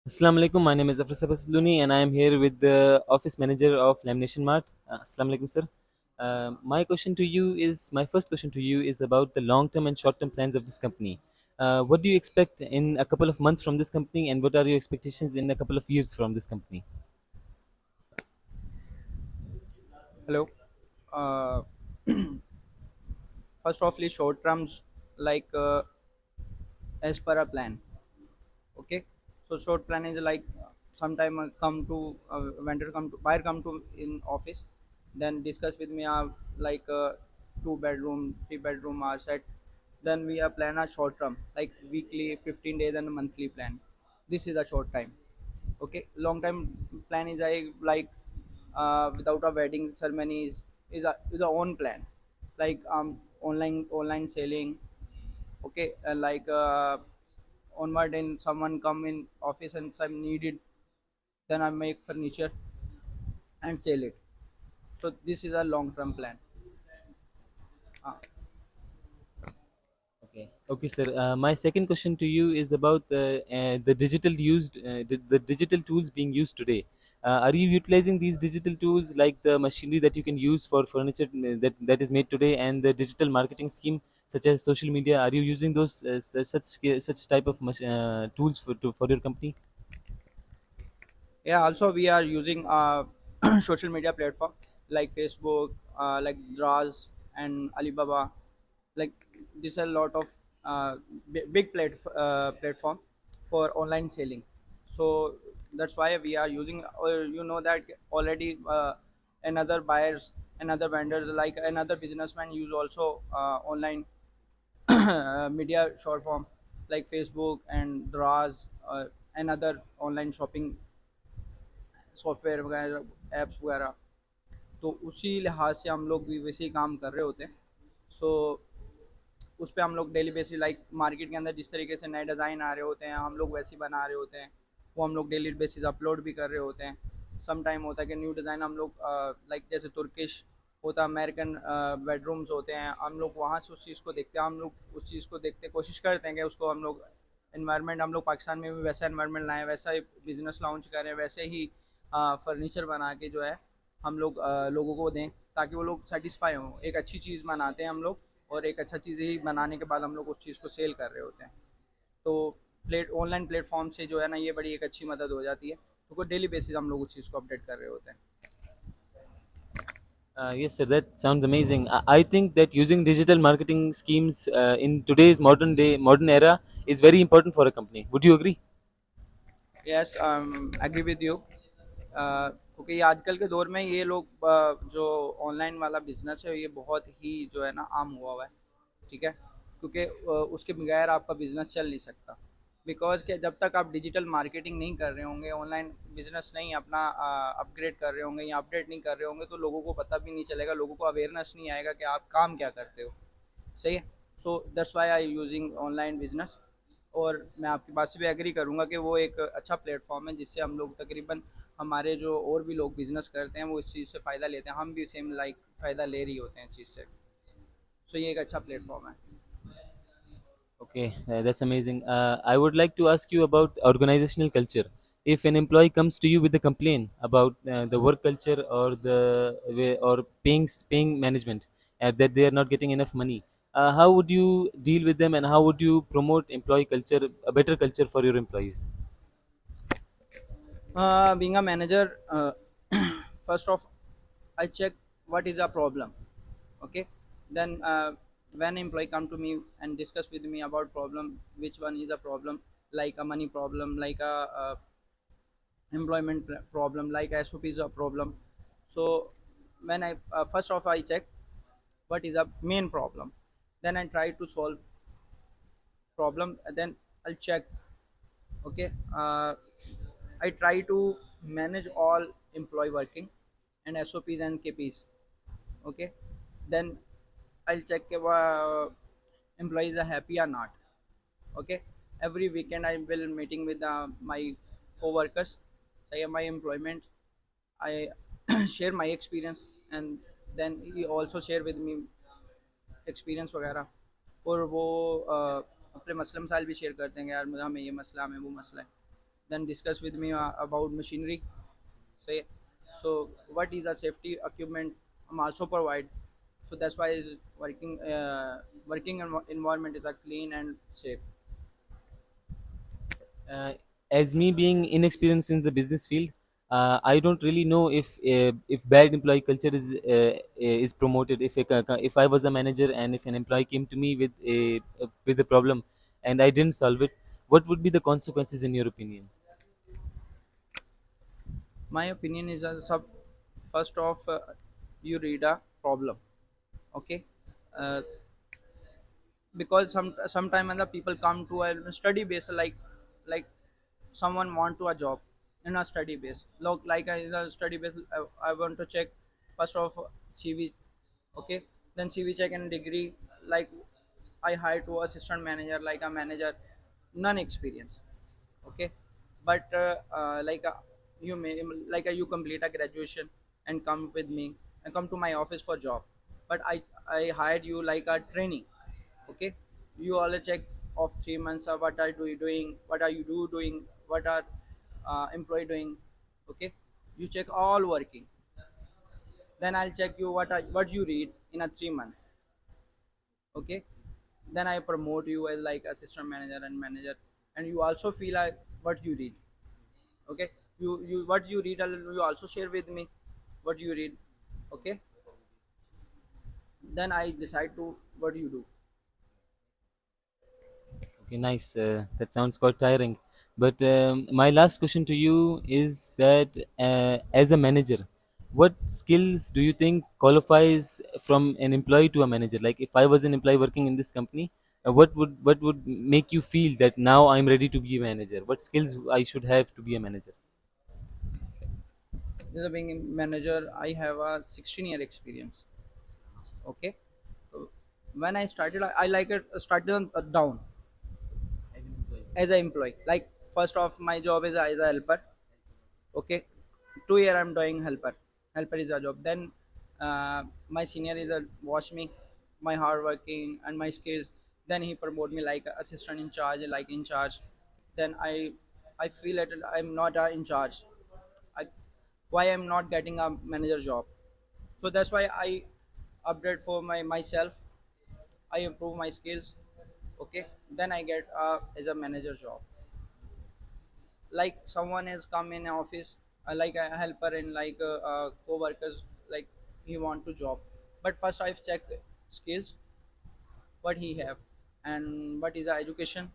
Assalamu alaikum. My name is Zafar Sabasluni and I am here with the office manager of Lamination Mart. Assalamu alaikum, sir. My first question to you is about the long term and short term plans of this company. What do you expect in a couple of months from this company, and what are your expectations in a couple of years from this company? Hello. Uh, First offly short terms like as per a plan. Okay. So short plan is like sometime come to vendor come to buyer come to in office, then discuss with me like 2 bedroom, 3 bedroom are set. Then we plan a short term like weekly, 15 days and a monthly plan. This is a short time. Okay, long time plan is like without a wedding ceremony is a own plan like online selling. Okay, like onward and someone come in office and some needed, then I make furniture and sell it. So this is a long term plan. uh, Okay, sir. My second question to you is about the the digital tools being used today. Are you utilizing these digital tools like the machinery that you can use for furniture that is made today, and the digital marketing scheme such as social media? Are you using those such type of tools for your company? yeah, also we are using social media platform like Facebook, like Draz and Alibaba. Like this are a lot of big platform for online selling. So that's why we are using, or you know that already another buyers, another vendors, like another businessman use also online media short form like Facebook and Draz and other online shopping software वगैरह apps वगैरह। तो उसी लिहाज से हम लोग भी वैसे ही काम कर रहे होते हैं। सो उस पे हम लोग डेली बेसिस लाइक मार्केट के अंदर जिस तरीके से नए डिज़ाइन आ रहे होते हैं हम लोग वैसे ही बना रहे होते हैं। वो हम लोग डेली बेसिस अपलोड भी कर रहे होते हैं। सम टाइम होता है कि न्यू डिज़ाइन हम लोग लाइक जैसे तुर्किश होता है, अमेरिकन बेडरूम्स होते हैं, हम लोग वहाँ से उस चीज़ को देखते हैं। हम लोग उस चीज़ को देखते कोशिश करते हैं कि उसको हम लोग इन्वायरमेंट हम लोग पाकिस्तान में भी वैसा इन्वायरमेंट लाएँ, वैसा ही बिज़नेस लॉन्च करें, वैसे ही फर्नीचर बना के जो है हम लोग लोगों को दें ताकि वो लोग सेटिस्फाई हों। एक अच्छी चीज़ बनाते हैं हम लोग और एक अच्छा चीज़ ही बनाने के बाद हम लोग उस चीज़ को सेल कर रहे होते हैं। तो ऑनलाइन प्लेटफॉर्म से जो है ना ये बड़ी एक अच्छी मदद हो जाती है। तो कोई डेली बेसिस हम लोग उस चीज़ को अपडेट कर रहे होते हैं। Yes, sir. That sounds amazing. I think that using digital marketing schemes in today's modern era is very important for a company. Would you agree? Yes, agree with you. क्योंकि आजकल के दौर में ये लोग जो ऑनलाइन वाला बिजनेस है ये बहुत ही जो है ना आम हुआ हुआ है। ठीक है, क्योंकि उसके बगैर आपका बिजनेस चल नहीं सकता। बिकॉज के जब तक आप डिजिटल मार्केटिंग नहीं कर रहे होंगे, ऑनलाइन बिजनेस नहीं अपना अपग्रेड कर रहे होंगे या अपडेट नहीं कर रहे होंगे, तो लोगों को पता भी नहीं चलेगा, लोगों को अवेयरनेस नहीं आएगा कि आप काम क्या करते हो। सही है। So that's why I using online business. और मैं आपकी बात से भी एग्री करूँगा कि वो एक अच्छा प्लेटफॉर्म है जिससे हम लोग तकरीबन हमारे जो और भी लोग बिजनेस करते हैं वो इस चीज़ से फ़ायदा लेते हैं, हम भी सेम लाइक फ़ायदा ले रही होते हैं इस चीज़ से। सो ये एक अच्छा प्लेटफॉर्म है। Okay, that's amazing. I would like to ask you about organizational culture. If an employee comes to you with a complaint about the work culture or or paying management that they are not getting enough money, how would you deal with them, and how would you promote employee culture, a better culture for your employees? Being a manager, first off, I check what is the problem. Okay, then when employee come to me and discuss with me about problem, which one is a problem, like a money problem, like a employment problem, like SOP is a problem. So when I first off I check what is the main problem, then I try to solve problem, and then I'll check. Okay, I try to manage all employee working and SOPs and KPs. Okay, then I'll check if employees are happy or not. Okay, every weekend I will meeting with my co-workers, say my employment. I share my experience, and then he also share with me experience वगैरह। और वो अपने मसले मसाइल भी share करते हैं कि यार मुझे हमें ये मसला, हमें वो मसला है। then discuss with me about machinery. Say, so what is the safety equipment I'm also provide. So that's why is working environment is a clean and safe. uh, as me being inexperienced in the business field, I don't really know if bad employee culture is promoted. If I was a manager and if an employee came to me with a problem and I didn't solve it, what would be the consequences in your opinion? My opinion is first off, you read a problem, okay. uh, because sometime when the people come to a study base, like someone want to a job in a study base. Look, like in a study base, I want to check first of CV, okay. Then CV check and degree. Like I hired to assistant manager, like a manager, none experience, okay. But you may you complete a graduation and come with me and come to my office for job. But I hired you like a training, okay. You all check of 3 months of what are you doing, what are you doing, what are employee doing, okay. You check all working, then I'll check you what you read in a 3 months, okay. Then I promote you as like assistant manager and manager, and you also feel like what you read, okay. You what you read, you also share with me what you read, okay. Then I decide to what you do. Okay, nice. That sounds quite tiring. But my last question to you is that as a manager, what skills do you think qualifies from an employee to a manager? Like if I was an employee working in this company, what would make you feel that now I'm ready to be a manager? What skills I should have to be a manager? As a being a manager, I have a 16-year experience, okay. So when I started, I like it started on, down As an employee. as an employee. Like first off, my job is as a helper, okay. 2 year I'm doing helper is a job. Then my senior is a watch me my hard working and my skills. Then he promote me like a assistant in charge, like in charge. Then I feel that I'm not in charge. I, why I'm not getting a manager job? So that's why I upgrade for myself. I improve my skills, okay. Then I get as a manager job. Like someone has come in office, like a helper and like co-workers, like he want to job. But first I've checked skills, what he have and what is the education.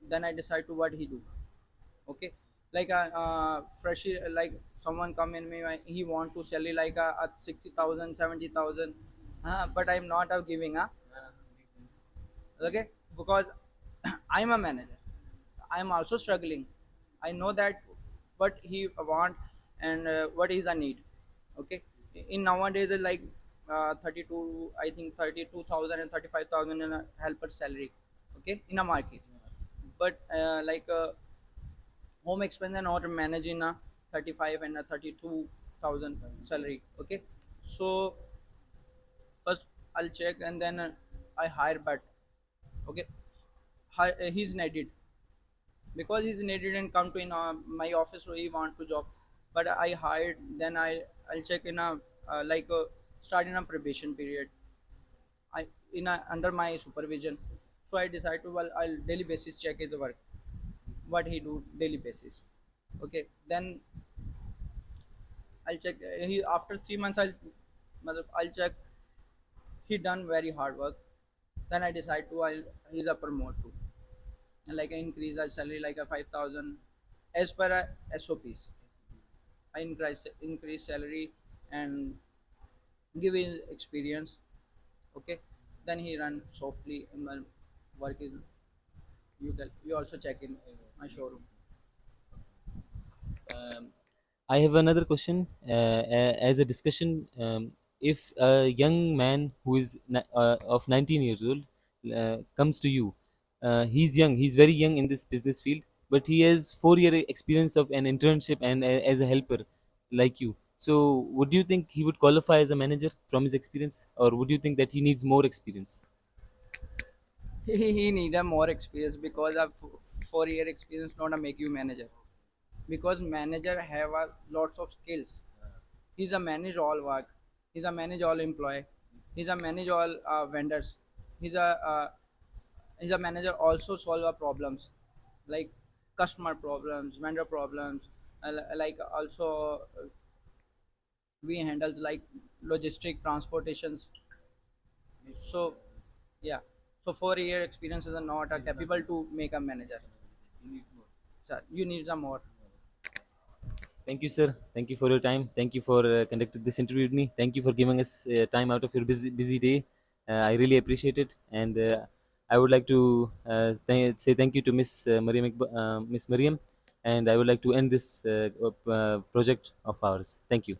Then I decide to what he do, okay. Like a freshie, like someone come in me, he want to salary like a 60,000, 70,000, but I'm not giving okay. Because I'm a manager, I'm also struggling. I know that what he want and what is the need, okay. In nowadays like 32, I think 32,000 and 35,000 in a helper salary, okay, in a market. But home expense and order manage in a 35 and a 32,000 salary, okay. So first I'll check and then I hire, but okay, he's needed because he's needed and come to in my office, so he want to job. But I hired, then I'll check in a start in a probation period, I in a under my supervision. So I decide to, well, I'll daily basis check his work, what he do daily basis, okay. Then I'll check he after 3 months, I'll check he done very hard work. Then I decide to, he's a promote to, and like I increase our salary like a 5,000 as per SOPs. I increase salary and give him experience, okay. Then he run softly and my work is, you also check in my showroom. Um, I have another question. As a discussion, if a young man who is of 19 years old comes to you, he's young, he's very young in this business field, but he has 4 year experience of an internship and as a helper like you. So, would you think he would qualify as a manager from his experience, or would you think that he needs more experience? He need a more experience because of 4 year experience not a make you manager. because manager have a lots of skills. He's a manage all work. He's a manage all employee. He's a manage all vendors. He's a uh, he's a manager also solve our problems like customer problems, vendor problems, like also we handles like logistic transportations. So yeah, so 4 year experiences are not capable to make a manager. So you need some more. Thank you, sir. Thank you for your time. Thank you for conducting this interview with me. Thank you for giving us time out of your busy day. I really appreciate it, and I would like to say thank you to Miss Mariam, and I would like to end this project of ours. Thank you.